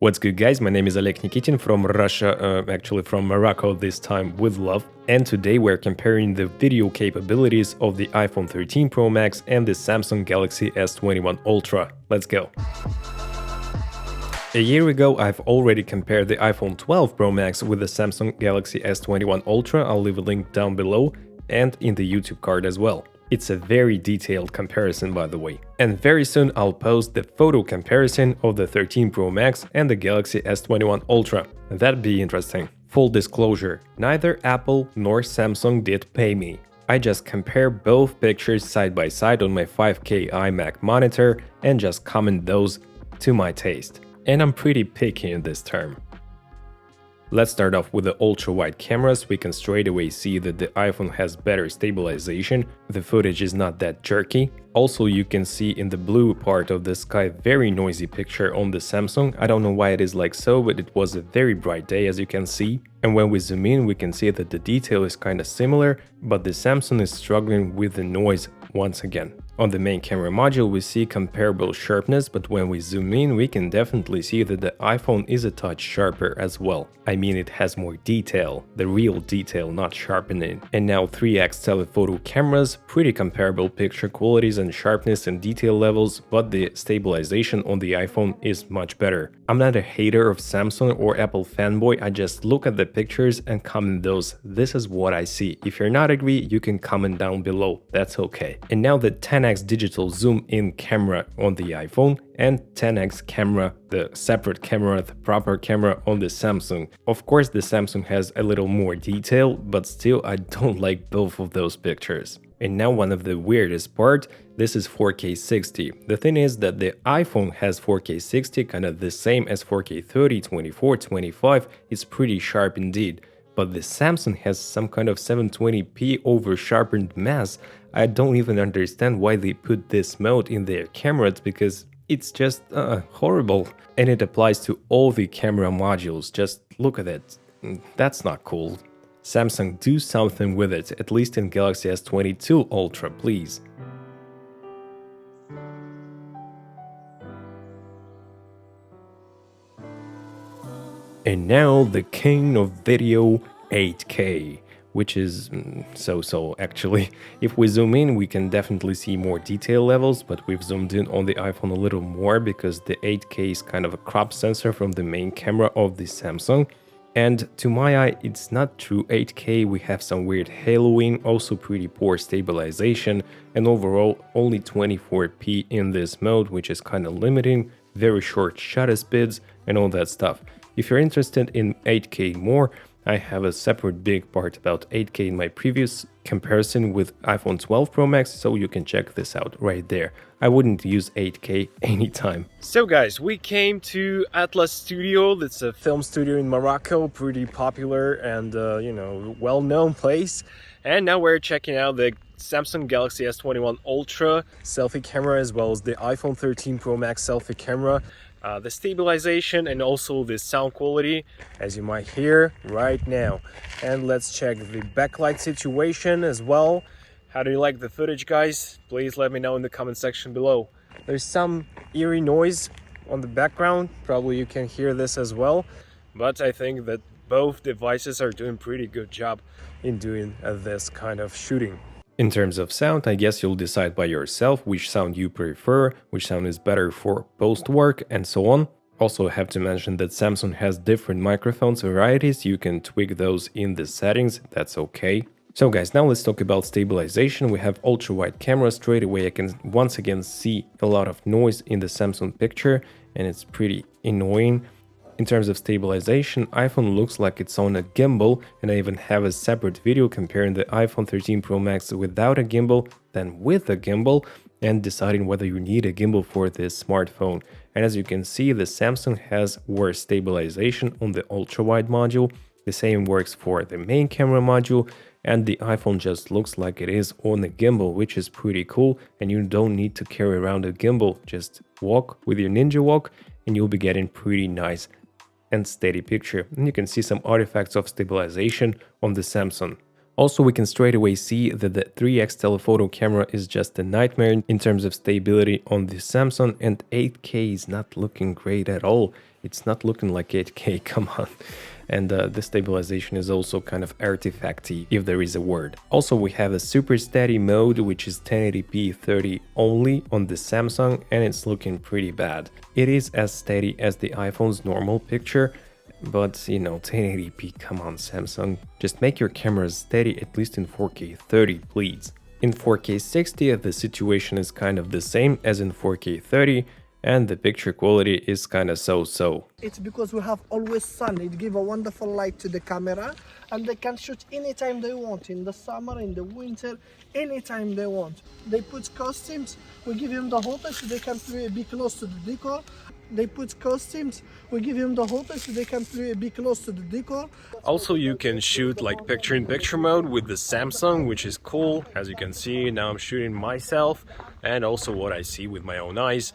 What's good, guys? My name is Oleg Nikitin from Russia, actually from Morocco this time with love. And today we're comparing the video capabilities of the iPhone 13 Pro Max and the Samsung Galaxy S21 Ultra. Let's go. A year ago, I've already compared the iPhone 12 Pro Max with the Samsung Galaxy S21 Ultra. I'll leave a link down below and in the YouTube card as well. It's a very detailed comparison, by the way. And very soon I'll post the photo comparison of the 13 Pro Max and the Galaxy S21 Ultra. That'd be interesting. Full disclosure, neither Apple nor Samsung did pay me. I just compare both pictures side by side on my 5K iMac monitor and just comment those to my taste. And I'm pretty picky in this term. Let's start off with the ultra-wide cameras. We can straight away see that the iPhone has better stabilization, the footage is not that jerky. Also, you can see in the blue part of the sky very noisy picture on the Samsung. I don't know why it is like so, but it was a very bright day as you can see. And when we zoom in, we can see that the detail is kind of similar, but the Samsung is struggling with the noise once again. On the main camera module, we see comparable sharpness, but when we zoom in, we can definitely see that the iPhone is a touch sharper as well. I mean, it has more detail, the real detail, not sharpening. And now 3x telephoto cameras, pretty comparable picture qualities and sharpness and detail levels, but the stabilization on the iPhone is much better. I'm not a hater of Samsung or Apple fanboy, I just look at the pictures and comment those. This is what I see. If you're not agree, you can comment down below, that's okay. And now the 10x digital zoom in camera on the iPhone and 10x camera, the separate camera, the proper camera on the Samsung. Of course, the Samsung has a little more detail, but still I don't like both of those pictures. And now one of the weirdest part, this is 4K 60. The thing is that the iPhone has 4K 60, kind of the same as 4K 30, 24, 25, it's pretty sharp indeed. But the Samsung has some kind of 720p over sharpened mass. I don't even understand why they put this mode in their cameras because it's just horrible. And it applies to all the camera modules, just look at it. That's not cool. Samsung, do something with it, at least in Galaxy S22 Ultra, please. And now the king of video, 8K, which is so-so actually. If we zoom in, we can definitely see more detail levels, but we've zoomed in on the iPhone a little more because the 8K is kind of a crop sensor from the main camera of the Samsung. And to my eye, it's not true 8K, we have some weird haloing, also pretty poor stabilization, and overall only 24p in this mode, which is kind of limiting, very short shutter speeds, and all that stuff. If you're interested in 8K more, I have a separate big part about 8K in my previous comparison with iPhone 12 Pro Max, so you can check this out right there. I wouldn't use 8K anytime. So guys, we came to Atlas Studio. It's a film studio in Morocco, pretty popular and well-known place. And now we're checking out the Samsung Galaxy S21 Ultra selfie camera as well as the iPhone 13 Pro Max selfie camera. The stabilization and also the sound quality, as you might hear right now. And let's check the backlight situation as well. How do you like the footage, guys? Please let me know in the comment section below. There's some eerie noise on the background, probably you can hear this as well, but I think that both devices are doing pretty good job in doing this kind of shooting. In terms of sound, I guess you'll decide by yourself which sound you prefer, which sound is better for post-work, and so on. Also have to mention that Samsung has different microphones varieties, you can tweak those in the settings, that's okay. So guys, now let's talk about stabilization. We have ultra-wide camera. Straight away I can once again see a lot of noise in the Samsung picture, and it's pretty annoying. In terms of stabilization, iPhone looks like it's on a gimbal, and I even have a separate video comparing the iPhone 13 Pro Max without a gimbal than with a gimbal and deciding whether you need a gimbal for this smartphone. And as you can see, the Samsung has worse stabilization on the ultra-wide module, the same works for the main camera module, and the iPhone just looks like it is on a gimbal, which is pretty cool, and you don't need to carry around a gimbal, just walk with your Ninja Walk and you'll be getting pretty nice and steady picture. And you can see some artifacts of stabilization on the Samsung. Also, we can straight away see that the 3x telephoto camera is just a nightmare in terms of stability on the Samsung, and 8K is not looking great at all. It's not looking like 8K, come on. And the stabilization is also kind of artifacty, if there is a word. Also, we have a super steady mode, which is 1080p 30 only on the Samsung, and it's looking pretty bad. It is as steady as the iPhone's normal picture, but you know, 1080p, come on Samsung, just make your cameras steady at least in 4K 30, please. In 4K 60, the situation is kind of the same as in 4K 30, and the picture quality is kind of so-so. It's because we have always sun. It gives a wonderful light to the camera, and they can shoot anytime they want, in the summer, in the winter, anytime they want. They put costumes, we give them the hotel so they can be close to the decor. They put costumes, we give him the hotel so they can be close to the decor. Also, you can shoot like picture-in-picture mode with the Samsung, which is cool. As you can see, now I'm shooting myself and also what I see with my own eyes.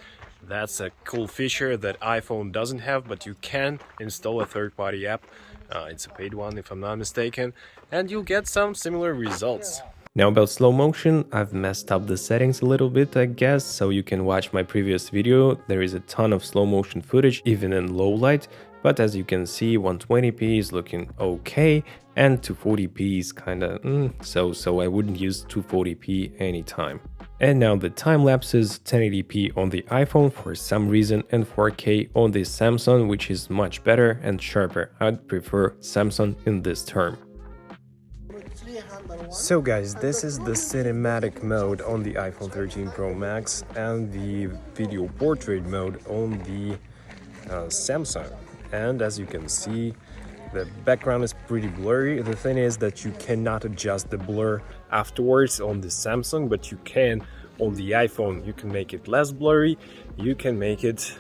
That's a cool feature that iPhone doesn't have, but you can install a third-party app. It's a paid one if I'm not mistaken, and you'll get some similar results. Now about slow motion, I've messed up the settings a little bit, I guess, so you can watch my previous video. There is a ton of slow motion footage, even in low light, but as you can see, 120p is looking okay, and 240p is kinda so I wouldn't use 240p anytime. And now the time lapses, 1080p on the iPhone for some reason and 4K on the Samsung, which is much better and sharper. I'd prefer Samsung in this term. So guys, this is the cinematic mode on the iPhone 13 Pro Max and the video portrait mode on the Samsung. And as you can see, the background is pretty blurry. The thing is that you cannot adjust the blur afterwards on the Samsung, but you can on the iPhone. You can make it less blurry, you can make it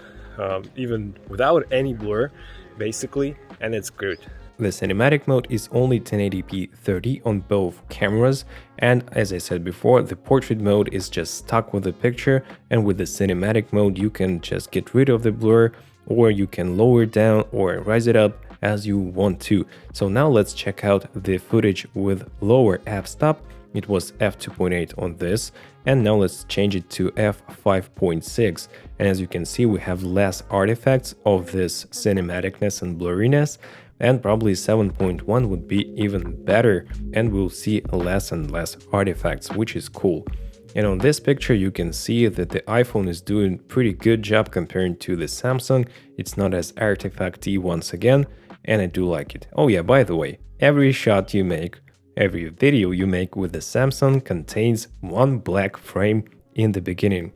even without any blur, basically, and it's good. The cinematic mode is only 1080p 30 on both cameras, and as I said before, the portrait mode is just stuck with the picture, and with the cinematic mode you can just get rid of the blur, or you can lower it down or raise it up as you want to. So now let's check out the footage with lower f-stop. It was f2.8 on this, and now let's change it to f5.6, and as you can see we have less artifacts of this cinematicness and blurriness, and probably 7.1 would be even better, and we'll see less and less artifacts, which is cool. And on this picture you can see that the iPhone is doing pretty good job compared to the Samsung. It's not as artifacty once again, and I do like it. Oh yeah, by the way, every shot you make, every video you make with the Samsung contains one black frame in the beginning.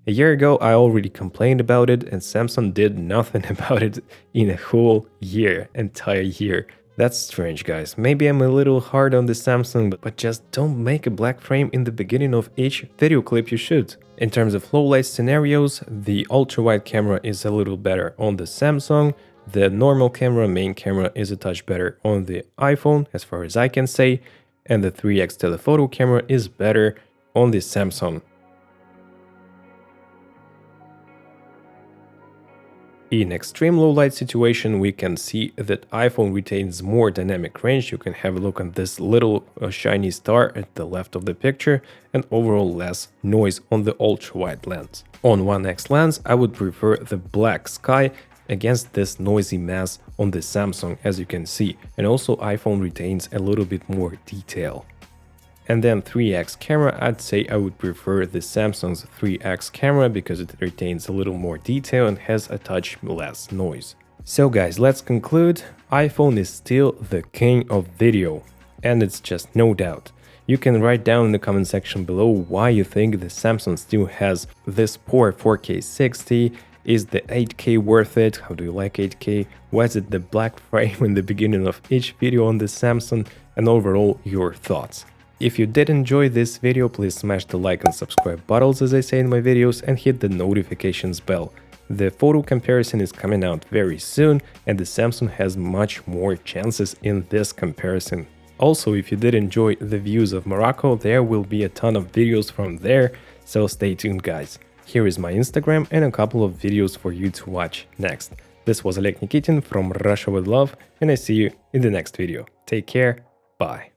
A year ago I already complained about it, and Samsung did nothing about it in a whole entire year. That's strange, guys. Maybe I'm a little hard on the Samsung, but just don't make a black frame in the beginning of each video clip you shoot. In terms of low light scenarios, the ultra-wide camera is a little better on the Samsung. The normal camera, main camera, is a touch better on the iPhone, as far as I can say, and the 3x telephoto camera is better on the Samsung. In extreme low light situation, we can see that iPhone retains more dynamic range. You can have a look at this little shiny star at the left of the picture, and overall less noise on the ultra-wide lens. On 1x lens, I would prefer the black sky against this noisy mess on the Samsung, as you can see, and also iPhone retains a little bit more detail. And then 3x camera, I'd say I would prefer the Samsung's 3x camera because it retains a little more detail and has a touch less noise. So guys, let's conclude. iPhone is still the king of video, and it's just no doubt. You can write down in the comment section below why you think the Samsung still has this poor 4K 60. Is the 8K worth it? How do you like 8K? Why is it the black frame in the beginning of each video on the Samsung? And overall, your thoughts. If you did enjoy this video, please smash the like and subscribe buttons as I say in my videos, and hit the notifications bell. The photo comparison is coming out very soon, and the Samsung has much more chances in this comparison. Also, if you did enjoy the views of Morocco, there will be a ton of videos from there, so stay tuned guys. Here is my Instagram and a couple of videos for you to watch next. This was Oleg Nikitin from Russia with Love, and I see you in the next video. Take care, bye.